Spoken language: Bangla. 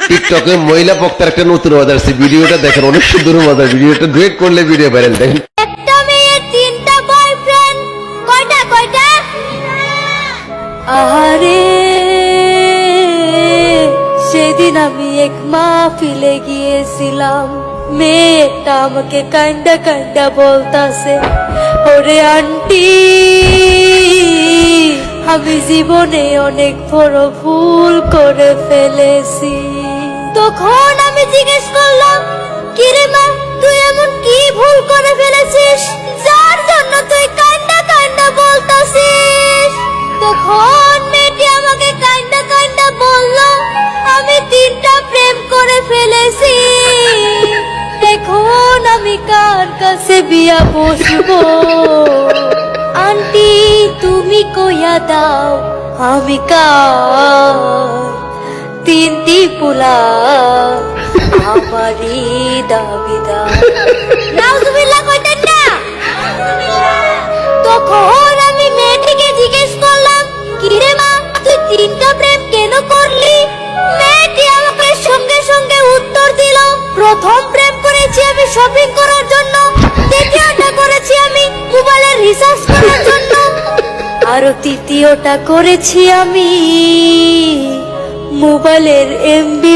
টিকটকে মহিলা বক্তার একটা নতুন মজা আসছে, ভিডিওটা দেখেন, অনেক সুন্দর মজা। ভিডিওটা ডুয়েট করলে ভিডিও ভাইরাল। দেখেন, একটা মেয়ের তিনটা বয়ফ্রেন্ড, কয়টা কয়টা? আহারে সেদিন আমি এক মাহফিলে গিয়েছিলাম, মেয়েটা আমাকে কান্দা কান্দা বলতাছে, ওরে আন্টি আমি জীবনে অনেক বড় ভুল করে ফেলেছি। তখন আমি জিজ্ঞেস করলাম, কিরে মা তুই এমন কি ভুল করে ফেলেছিস যার জন্য তুই কান্না কান্না বলতাছিস? তখন মেয়েটি আমাকে কান্না কান্না বলল, আমি তিনটা প্রেম করে ফেলেছি, এখন আমি কার কাছে বিয়া বসবো? আন্টি তুমি কইয়া দাও আমি কার তিনটি পোলা আমারই দাবিদার। নাউজুবিল্লাহ কইতেন না? তখন আমি মেয়েটিকে জিজ্ঞেস করলাম, কিরে মা তুই তিনটা প্রেম কেন করলি? মেয়েটি আমাকে সঙ্গে সঙ্গে উত্তর দিল, প্রথম প্রেম করেছি আমি শপিং করার জন্য, দ্বিতীয়টা করেছি আমি মোবাইলের রিচার্জ করার জন্য, আর তৃতীয়টা করেছি আমি মোবাইলের এমবি